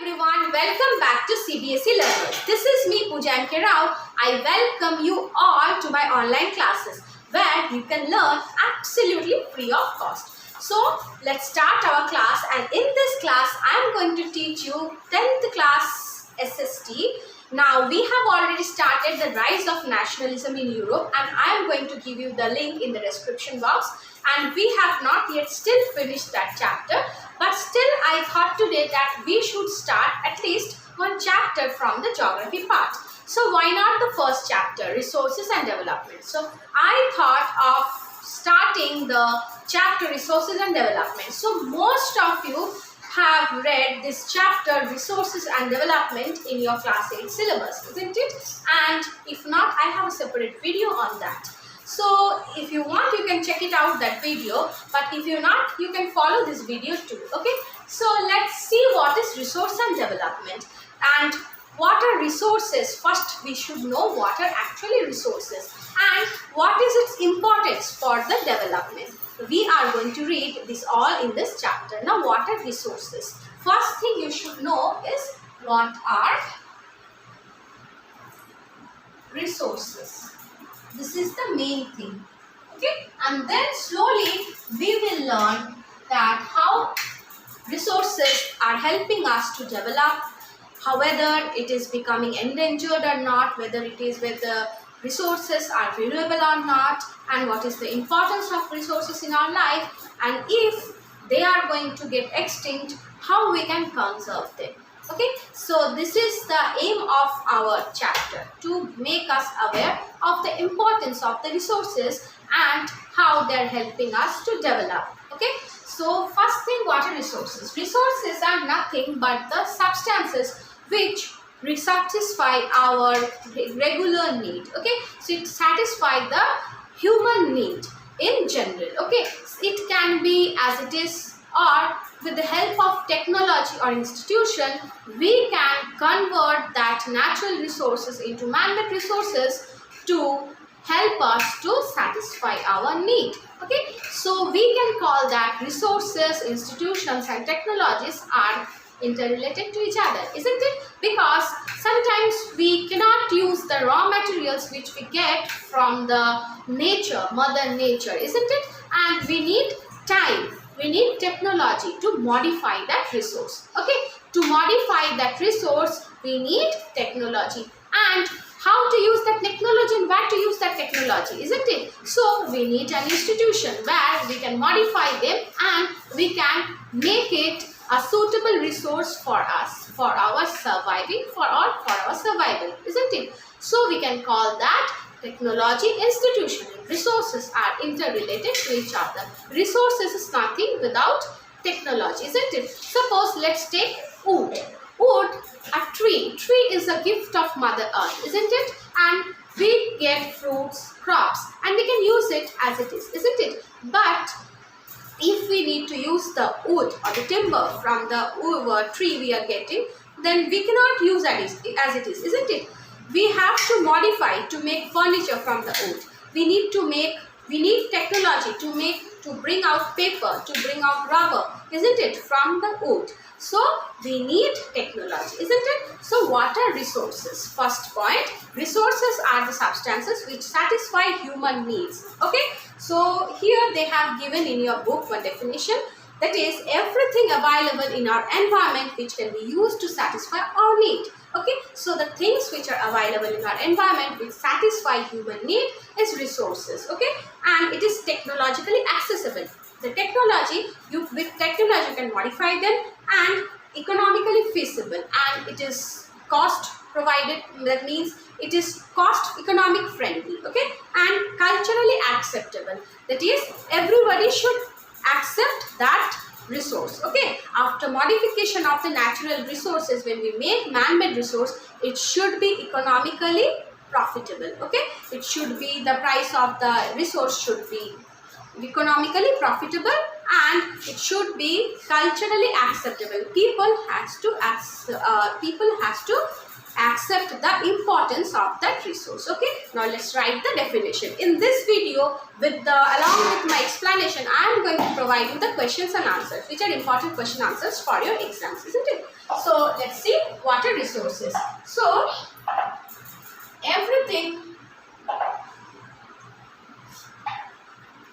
everyone, welcome back to CBSE Learners. This is me Pooja M. K. Rao. I welcome you all to my online classes where you can learn absolutely free of cost. So let's start our class, and in this class I am going to teach you 10th class SST. Now we have already started the rise of nationalism in Europe, and I am going to give you the link in the description box, and we have not yet still finished that chapter, but still I thought today that we should start at least one chapter from the geography part. So why not the first chapter, resources and development. So I thought of starting the chapter resources and development. So most of you have read this chapter resources and development in your class 8 syllabus, isn't it? And if not, I have a separate video on that. So if you want, you can check it out, that video, but if you're not, you can follow this video too. Okay, so let's see what is resource and development. And what are resources? First we should know what are actually resources and what is its importance for the development. We are going to read this all in this chapter. Now what are resources? First thing you should know is what are resources. This is the main thing. Okay, and then slowly we will learn that how resources are helping us to develop, whether it is becoming endangered or not, whether it is whether resources are renewable or not, and what is the importance of resources in our life, and if they are going to get extinct, how we can conserve them. Okay, so this is the aim of our chapter, to make us aware of the importance of the resources and how they are helping us to develop. Okay, so first thing, what are resources? Resources are nothing but the substances which satisfy our regular need. Okay, so it satisfies the human need in general. Okay, it can be as it is, or with the help of technology or institution, we can convert that natural resources into man-made resources to help us to satisfy our need. Okay, so we can call that resources, institutions and technologies are interrelated to each other, isn't it? Because sometimes we cannot use the raw materials which we get from the nature, mother nature, isn't it? And we need time, we need technology to modify that resource. Okay, to modify that resource we need technology, and how to use that technology and where to use that technology, isn't it? So we need an institution where we can modify them and we can make it a suitable resource for us, for our surviving, for our survival, isn't it? So we can call that technology, institution. Resources are interrelated to each other. Resources is nothing without technology, isn't it? Suppose let's take wood. Wood, a tree. Tree is a gift of Mother Earth, isn't it? And we get fruits, crops, and we can use it as it is, isn't it? But if we need to use the wood or the timber from the tree we are getting, then we cannot use as it is, isn't it? We have to modify to make furniture from the wood. We need technology to bring out paper, to bring out rubber, isn't it, from the wood. So we need technology, isn't it? So what are resources? First point, resources are the substances which satisfy human needs. Okay, so here they have given in your book one definition, that is everything available in our environment which can be used to satisfy our need. Okay, so the things which are available in our environment which satisfy human need is resources. Okay, and it is technologically accessible. The technology, with technology you can modify them, and economically feasible, and it is cost provided, that means it is cost economic friendly. Okay, and culturally acceptable, that is everybody should accept that resource. Okay, after modification of the natural resources, when we make man-made resource, it should be economically profitable. Okay, it should be, the price of the resource should be economically profitable, and it should be culturally acceptable. People has to accept the importance of that resource. Okay, now let's write the definition. In this video, along with my explanation, I am going to provide you the questions and answers, which are important question answers for your exams, isn't it? So let's see what are resources. So everything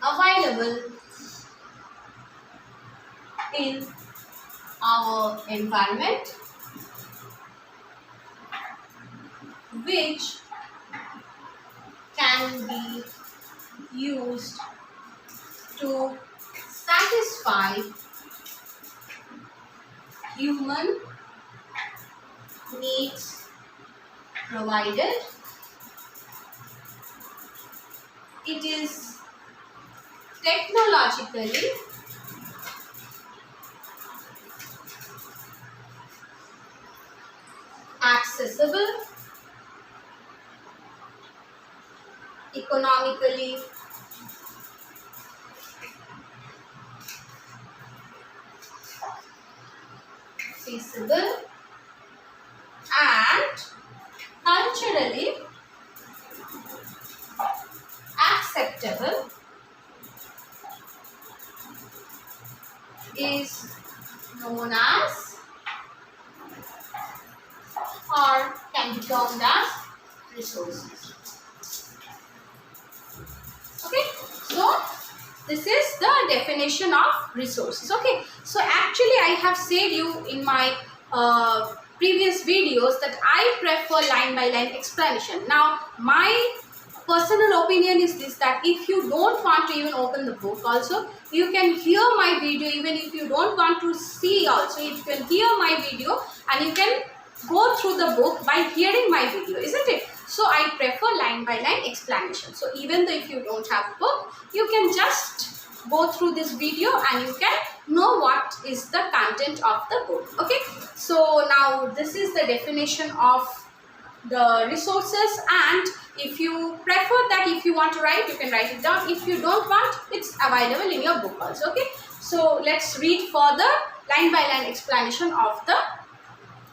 available in our environment which can be used to satisfy human needs provided it is technologically accessible, economically feasible, and culturally acceptable is known as or can be termed as resources. Okay, so this is the definition of resources. Okay, so actually I have said you in my previous videos that I prefer line by line explanation. Now my personal opinion is this, that if you don't want to even open the book also, you can hear my video. Even if you don't want to see also, you can hear my video and you can go through the book by hearing my video, isn't it? So I prefer line by line explanation. So even though if you don't have book, you can just go through this video and you can know what is the content of the book. Okay, so now this is the definition of the resources, and if you prefer that, if you want to write, you can write it down. If you don't want, it's available in your book also. Okay, so let's read for the line by line explanation of the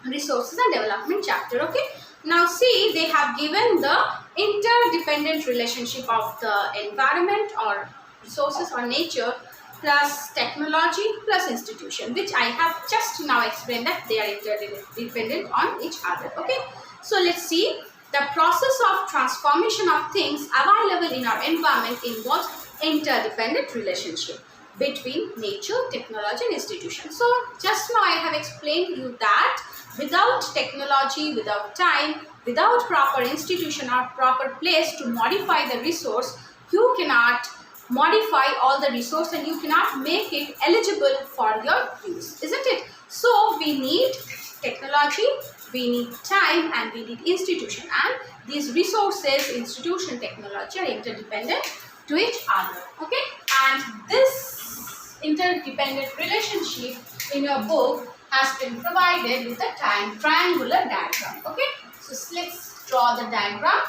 resources and development chapter. Okay, now see, they have given the interdependent relationship of the environment or resources or nature plus technology plus institution, which I have just now explained that they are interdependent on each other. Okay, so let's see, the process of transformation of things available in our environment involves interdependent relationship between nature, technology and institution. So just now I have explained you that without technology, without time, without proper institution or proper place to modify the resource, you cannot modify all the resource and you cannot make it eligible for your use, isn't it? So we need technology, we need time, and we need institution, and these resources, institution, technology are interdependent to each other. Okay, and this interdependent relationship in your book has been provided with a triangular diagram. Okay, so let's draw the diagram.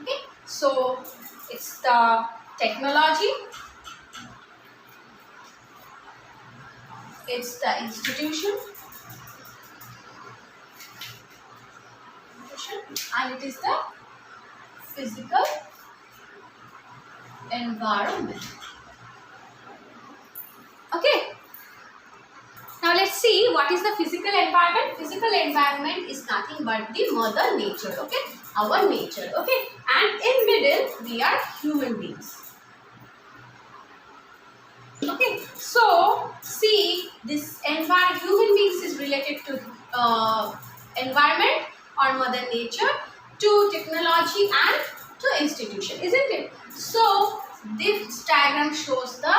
Okay, so it's the technology, it's the institution, and it is the physical environment. Okay, now let's see what is the physical environment. Physical environment is nothing but the mother nature. Okay, our nature. Okay, and in middle we are human beings. Okay, so see, this human beings is related to environment or mother nature, to technology and to institution, isn't it? So this diagram shows the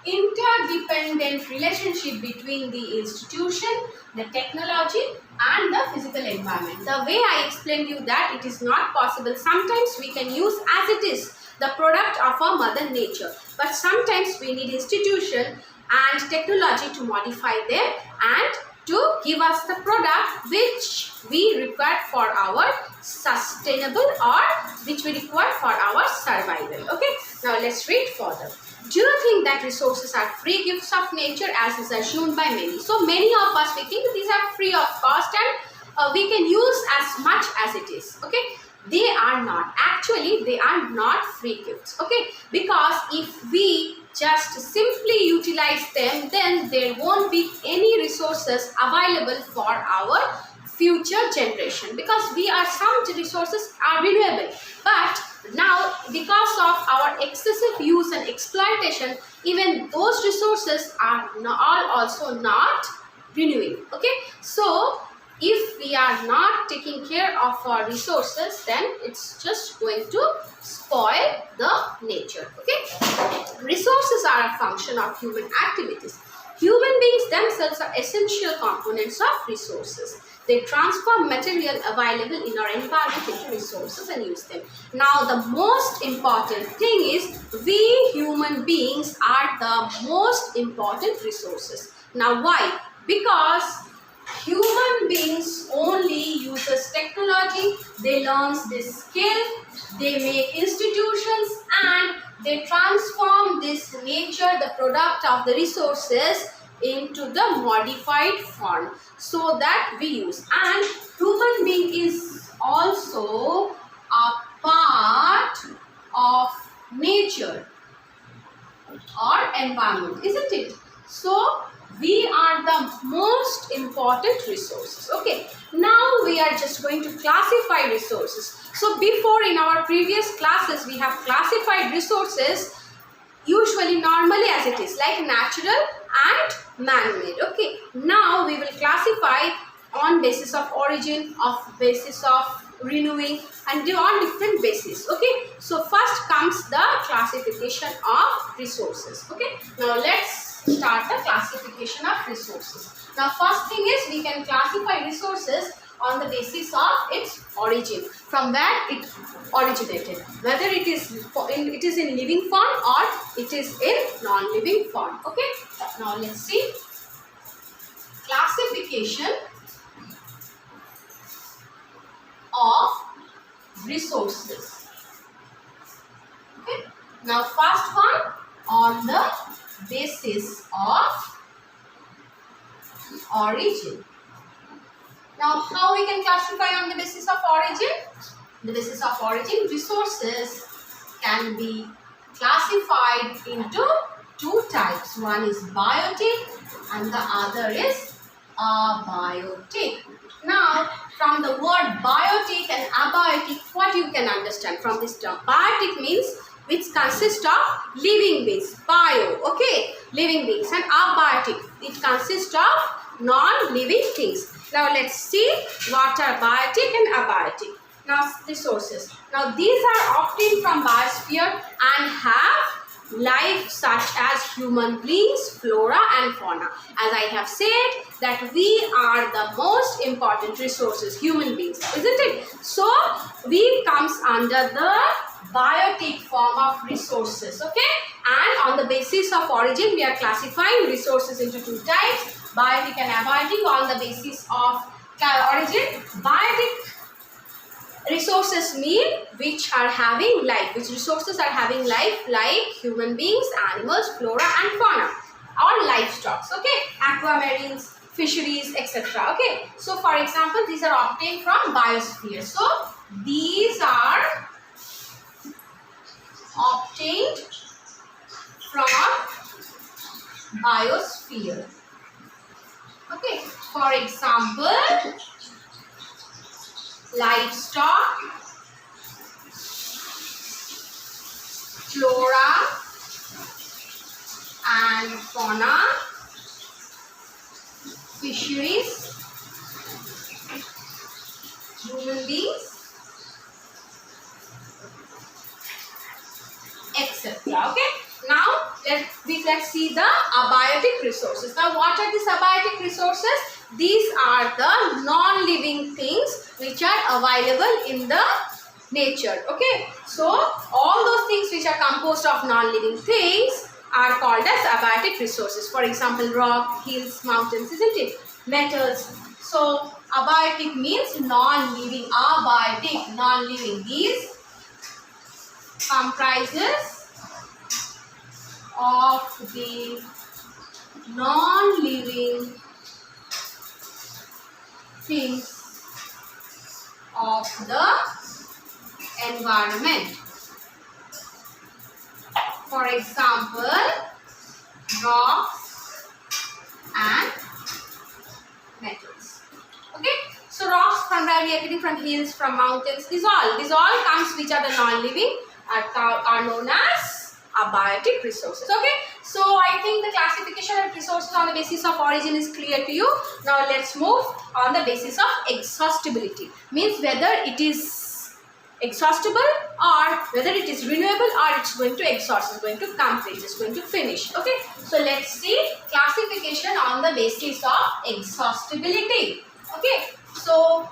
interdependent relationship between the institution, the technology and the physical environment. The way I explained you that it is not possible. Sometimes we can use as it is the product of our mother nature, but sometimes we need institution and technology to modify them and to give us the product which we require for our sustainable or which we require for our survival. Okay, now let's read further. Do you think that resources are free gifts of nature as is assumed by many? So many of us, we think these are free of cost and we can use as much as it is. Okay, they are not. Actually, they are not free gifts. Okay, because if we just simply utilize them, then there won't be any resources available for our future generation, because we are, some resources are renewable, but now because of our excessive use and exploitation, even those resources are also not renewing. Okay, so if we are not taking care of our resources, then it's just going to spoil the nature. Okay, resources are a function of human activities. Human beings themselves are essential components of resources. They transform material available in our environment into resources and use them. Now, the most important thing is we human beings are the most important resources. Now, why? Because human beings only uses technology, they learn this skill, they make institutions, and they transform this nature, the product of the resources, into the modified form so that we use. And human being is also a part of nature or environment, isn't it? So we are the most important resources. Okay, now we are just going to classify resources. So before, in our previous classes, we have classified resources usually normally as it is, like natural and man-made. Okay, now we will classify on basis of origin, of basis of renewing, and on different basis. Okay, so first comes the classification of resources. Okay, now let's start the classification of resources. Now first thing is, we can classify resources on the basis of its origin, from where it originated, whether it is in living form or it is in non-living form. Okay, now let's see classification of resources. Okay, now first one, on the basis of origin. Now, how we can classify on the basis of origin? The basis of origin, resources can be classified into two types. One is biotic and the other is abiotic. Now, from the word biotic and abiotic, what you can understand from this term? Biotic means which consists of living beings, bio, okay, living beings, and abiotic, it consists of non-living things. Now let's see what are biotic and abiotic. Now resources. Now these are obtained from biosphere and have life such as human beings, flora and fauna. As I have said that we are the most important resources, human beings, isn't it? So we comes under the biotic form of resources. Okay, and on the basis of origin, we are classifying resources into two types, biotic and abiotic. On the basis of origin, biotic resources mean which are having life, which resources are having life, like human beings, animals, flora and fauna, or livestock. Okay, aquamarines, fisheries, etc. Okay, so for example, these are obtained from biosphere. So these are obtained from biosphere. Okay, for example, livestock, flora and fauna, fisheries, human beings, etc. Okay, now let's see the abiotic resources. Now what are these abiotic resources? These are the non-living things which are available in the nature. Okay, so all those things which are composed of non-living things are called as abiotic resources. For example, rock, hills, mountains, isn't it? Metals. So abiotic means non-living. Abiotic, non-living. These comprises of the non-living things of the environment. For example, rocks and metals. Okay, so rocks from where we are getting, from hills, from mountains. These all comes which are the non-living are known as abiotic resources. Okay, so I think the classification of resources on the basis of origin is clear to you. Now let's move on the basis of exhaustibility. Means whether it is exhaustible or whether it is renewable or it's going to exhaust, it's going to complete, it's going to finish. Okay, so let's see classification on the basis of exhaustibility. Okay, so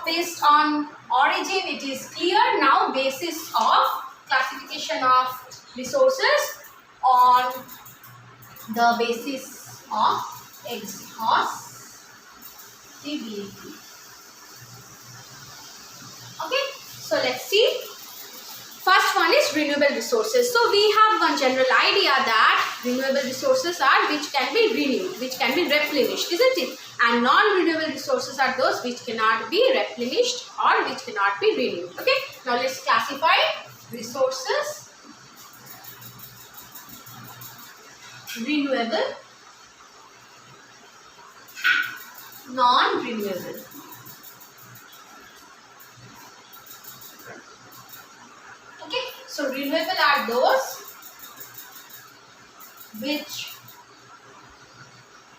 based on origin it is clear. Now basis of classification of resources on the basis of exhaustibility. Okay, so let's see. First one is renewable resources. So we have one general idea that renewable resources are which can be renewed, which can be replenished, isn't it? And non-renewable resources are those which cannot be replenished or which cannot be renewed. Okay, now let's classify resources: renewable, non-renewable. Okay, so renewable are those which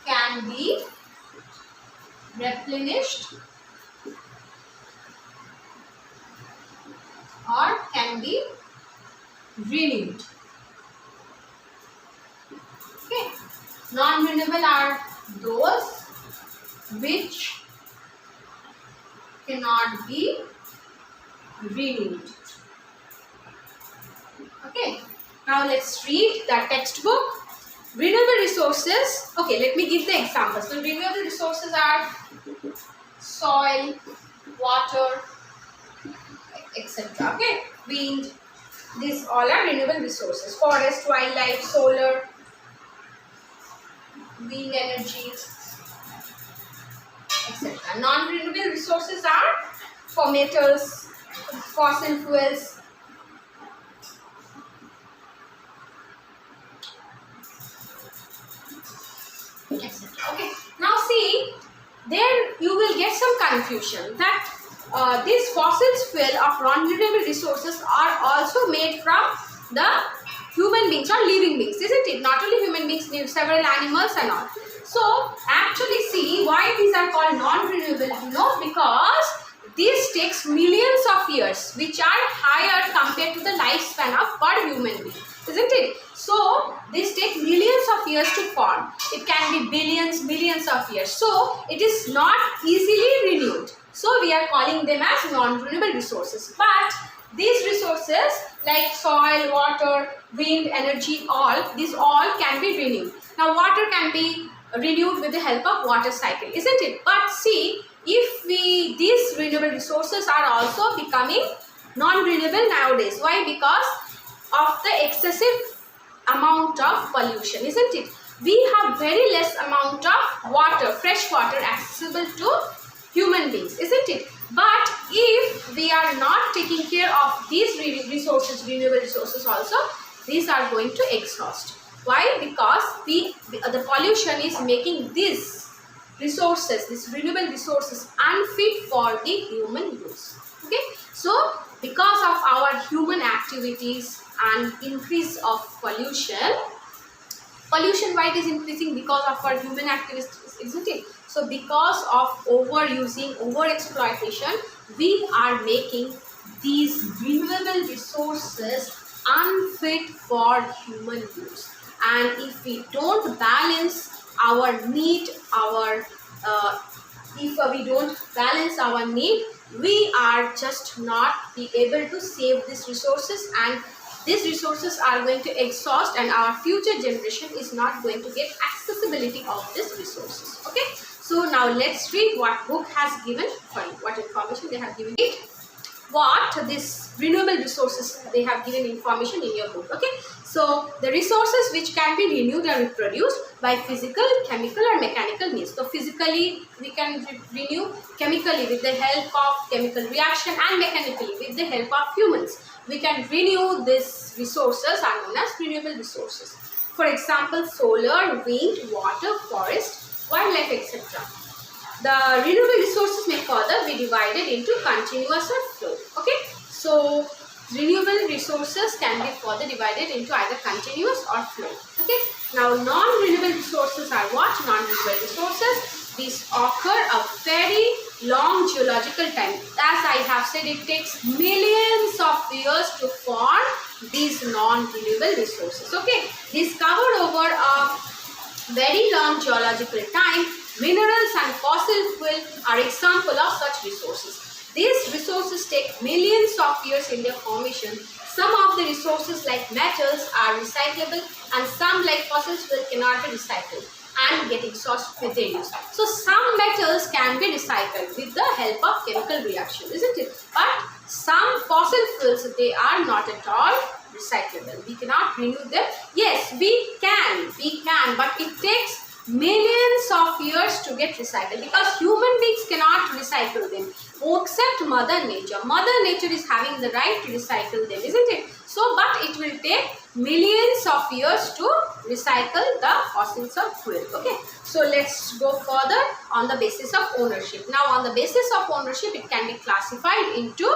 can be replenished or can be renewed. Okay, non-renewable are those which cannot be renewed. Okay, now let's read the textbook. Renewable resources. Okay, let me give the examples. So renewable resources are soil, water, etc. Okay, wind. These all are renewable resources. Forest, wildlife, solar, wind energy, etc. Non-renewable resources are for metals, fossil fuels, etc. Okay, now see, there you will get some confusion that these fossil fuel of non-renewable resources are also made from the human beings or living beings, isn't it? Not only human beings, several animals and all. So actually see why these are called non-renewable, because this takes millions of years, which are higher compared to the lifespan of per human being, isn't it? So this takes millions of years to form. It can be billions, millions of years. So it is not easily renewed. So we are calling them as non-renewable resources. But these resources like soil, water, wind, energy, these all can be renewed. Now water can be renewed with the help of water cycle, isn't it? But see, if these renewable resources are also becoming non-renewable nowadays. Why? Because of the excessive amount of pollution, isn't it? We have very less amount of water, fresh water accessible to human beings, isn't it? But if we are not taking care of these resources, renewable resources also, these are going to exhaust. Why? Because the pollution is making these resources, these renewable resources, unfit for the human use. Okay, so because of our human activities and increase of pollution why it is increasing? Because of our human activities, isn't it? So because of overusing, overexploitation, we are making these renewable resources unfit for human use. And if we don't balance our need, we are just not be able to save these resources, and these resources are going to exhaust, and our future generation is not going to get accessibility of these resources. Okay, so now let's read what book has given for you, what information they have given it, what this renewable resources they have given information in your book. Okay, So the resources which can be renewed and reproduced by physical, chemical or mechanical means. So physically we can renew, chemically with the help of chemical reaction, and mechanically with the help of humans. We can renew these resources are known as renewable resources. For example, solar, wind, water, forest, wildlife, etc. The renewable resources may further be divided into continuous or flow. Okay, so renewable resources can be further divided into either continuous or flow. Okay, now non-renewable resources are what? Non-renewable resources. These occur a very long geological time. As I have said, it takes millions of years to form these non-renewable resources. Okay, these covered over a very long geological time. Minerals and fossil fuel are example of such resources. These resources take millions of years in their formation. Some of the resources like metals are recyclable, and some like fossil fuel cannot be recycled and get exhausted with their use. So some metals can be recycled with the help of chemical reaction, isn't it? But some fossil fuels, they are not at all recyclable. We cannot renew them. Yes, we can, but it takes millions of years to get recycled, because human beings cannot recycle them except Mother Nature. Mother Nature is having the right to recycle them, isn't it? So, but it will take millions of years to recycle the fossils of fuel. Okay, so let's go further on the basis of ownership. Now, on the basis of ownership, it can be classified into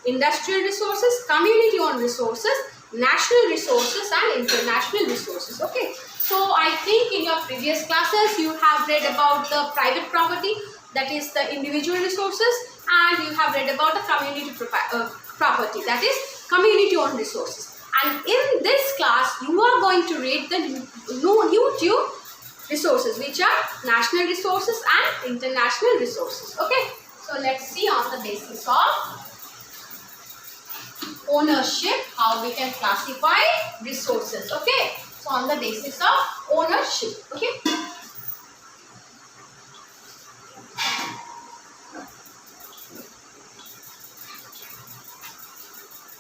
industrial resources, community owned resources, national resources and international resources. Okay, so I think in your previous classes you have read about the private property, that is the individual resources, and you have read about the community property, that is community owned resources. And in this class you are going to read the new two resources, which are national resources and international resources. Okay, so let's see on the basis of ownership how we can classify resources. Okay, so on the basis of ownership. Okay,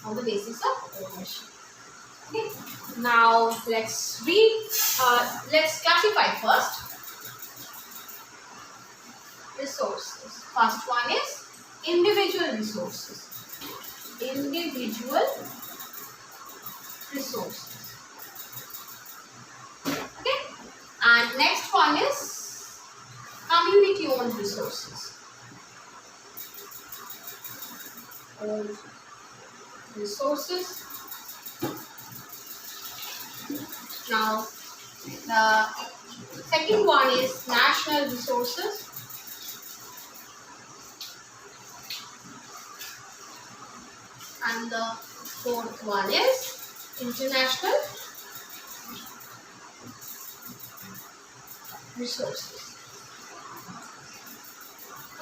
on the basis of ownership. Okay, now let's read, let's classify first resources. First one is individual resources. Individual resources. Okay, and next one is community owned resources. Owned resources. Now the second one is national resources. And the fourth one is international resources.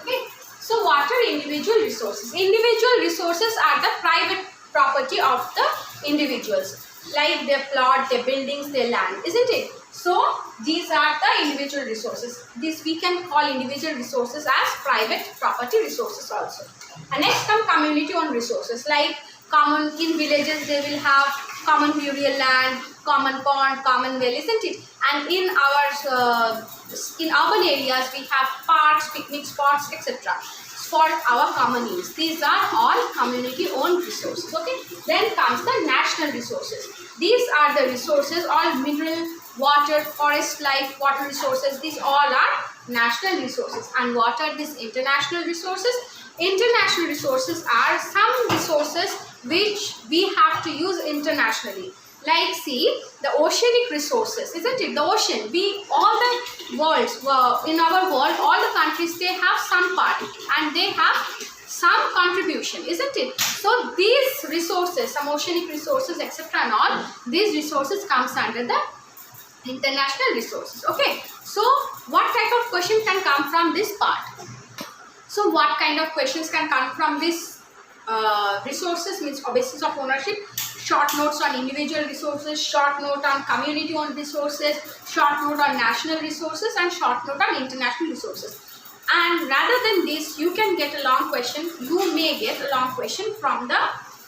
Okay, so what are individual resources? Individual resources are the private property of the individuals, like their plot, their buildings, their land, isn't it? So these are the individual resources. This we can call individual resources as private property resources also. And next come community owned resources, like common in villages they will have common burial land, common pond, common well, isn't it? And in our in urban areas we have parks, picnic spots, etc. for our common use. These are all community owned resources. Okay, then comes the national resources. These are the resources, all mineral, water, forest life, water resources, these all are national resources. And what are these international resources? International resources are some resources which we have to use internationally. Like see, the oceanic resources, isn't it? The ocean, we, all the worlds, in our world, all the countries, they have some part and they have some contribution, isn't it? So these resources, some oceanic resources, etc. and all, these resources comes under the international resources. Okay, so what type of question can come from this part? So what kind of questions can come from this resources, means a basis of ownership? Short notes on individual resources, short note on community owned resources, short note on national resources, and short note on international resources. And rather than this, you can get a long question, you may get a long question from the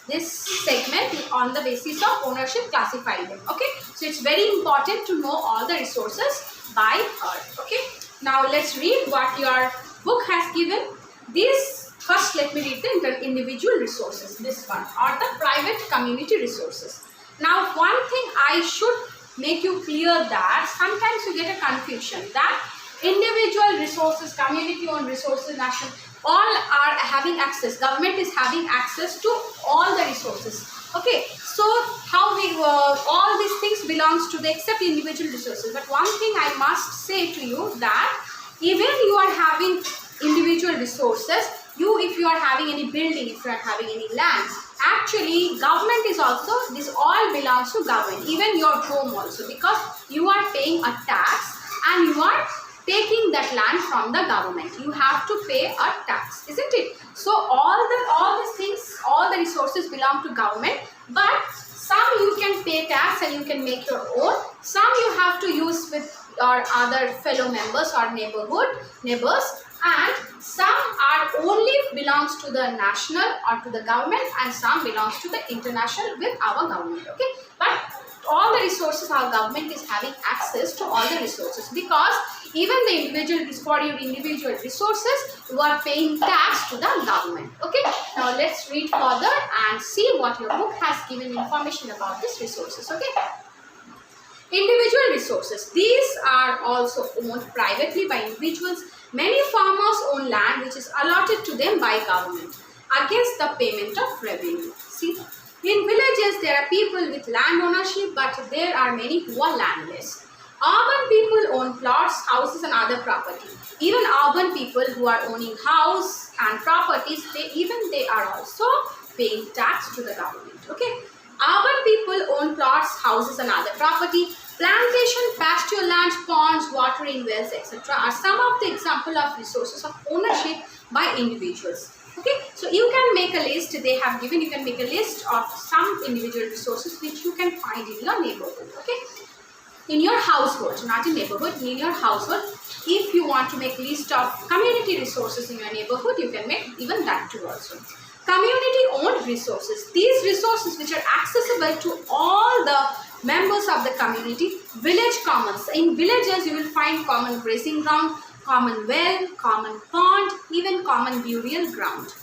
this segment on the basis of ownership classify them. Okay, so it's very important to know all the resources by heart. Okay, now let's read what your book has given. This first, let me read the individual resources. This one, or the private community resources. Now, one thing I should make you clear that sometimes you get a confusion that individual resources, community owned resources, national, all are having access. Government is having access to all the resources. Okay, so how we all these things belongs to the except individual resources. But one thing I must say to you that even you are having individual resources, if you are having any building, if you are having any land, actually government is also, this all belongs to government, even your home also, because you are paying a tax and you are taking that land from the government. You have to pay a tax, isn't it? So all these things, all the resources belong to government, but some you can pay tax and you can make your own. Some you have to use with your other fellow members or neighbors, and some are only belongs to the national or to the government, and some belongs to the international with our government. Okay, but all the resources, our government is having access to all the resources, because even the individual, for your individual resources, you are paying tax to the government. Okay, now let's read further and see what your book has given information about these resources. Okay, individual resources, these are also owned privately by individuals. Many farmers own land which is allotted to them by government against the payment of revenue. See, in villages there are people with land ownership, but there are many who are landless. Urban people own plots, houses and other property. Even urban people who are owning house and properties, they are also paying tax to the government. Okay, urban people own plots, houses and other property. Plantation, pasture lands, ponds, watering wells, etc. are some of the example of resources of ownership by individuals. Okay, so you can make a list, they have given, you can make a list of some individual resources which you can find in your neighborhood. Okay, in your household, not in neighborhood, in your household. If you want to make list of community resources in your neighborhood, you can make even that too also. Community owned resources, these resources which are accessible to all the members of the community. Village commons, in villages you will find common grazing ground, common well, common pond, even common burial ground.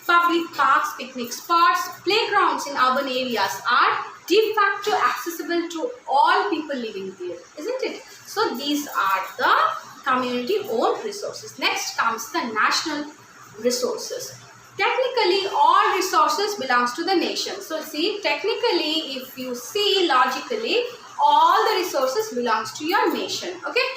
Public parks, picnic spots, playgrounds in urban areas are de facto accessible to all people living there, isn't it? So these are the community owned resources. Next comes the national resources. Technically, all resources belongs to the nation. So see, technically, if you see logically, all the resources belongs to your nation. Okay,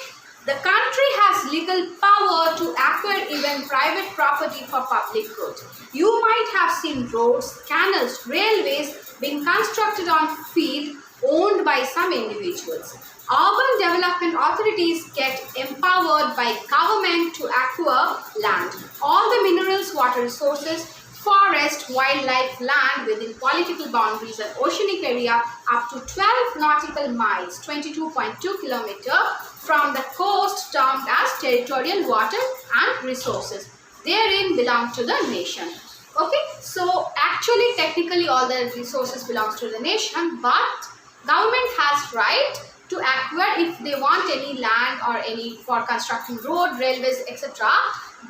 the country has legal power to acquire even private property for public good. You might have seen roads, canals, railways being constructed on field owned by some individuals. Urban development authorities get empowered by government to acquire land. All the minerals, water resources, forest, wildlife, land within political boundaries and oceanic area up to 12 nautical miles, 22.2 km from the coast termed as territorial water and resources. Therein belong to the nation. Okay, so actually technically all the resources belongs to the nation, but government has right to acquire if they want any land or any for constructing road, railways, etc.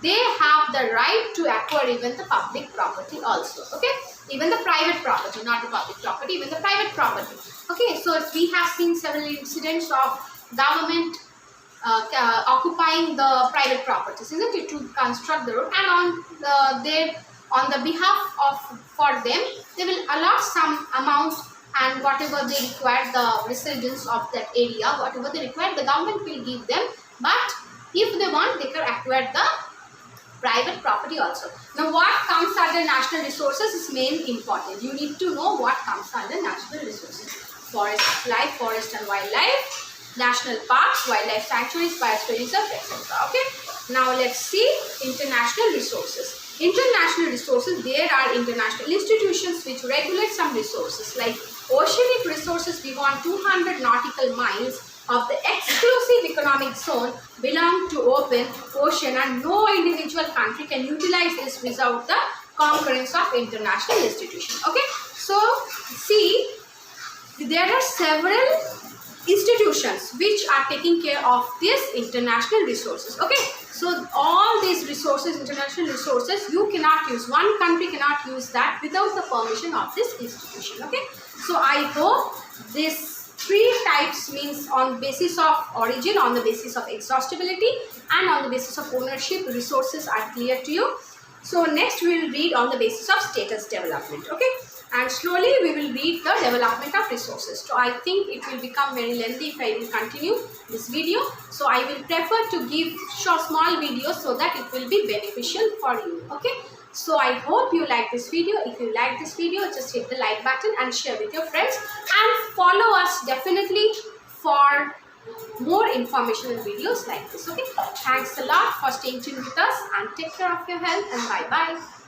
They have the right to acquire even the public property also. Okay, even the private property, not the public property, even the private property. Okay, so we have seen several incidents of government occupying the private properties, isn't it, to construct the road, and on the behalf of for them they will allot some amount, and whatever they require, the residents of that area, whatever they require, the government will give them. But if they want, they can acquire the private property also. Now, what comes under national resources is main important. You need to know what comes under national resources. Forest life, forest and wildlife, national parks, wildlife sanctuaries, biosphere reserve, etc. Okay. Now, let's see international resources. International resources, there are international institutions which regulate some resources like oceanic resources beyond 200 nautical miles of the exclusive economic zone belong to open ocean, and no individual country can utilize this without the concurrence of international institutions. Okay, so see, there are several institutions which are taking care of these international resources. Okay, so all these resources, international resources, you cannot use, one country cannot use that without the permission of this institution. Okay, so I hope this three types, means on basis of origin, on the basis of exhaustibility, and on the basis of ownership, resources are clear to you. So next we will read on the basis of status development. Okay, and slowly we will read the development of resources. So I think it will become very lengthy if I will continue this video. So I will prefer to give short small videos so that it will be beneficial for you. Okay, so I hope you like this video. If you like this video, just hit the like button and share with your friends, and follow us definitely for more informational videos like this. Okay, thanks a lot for staying tuned with us, and take care of your health, and bye bye.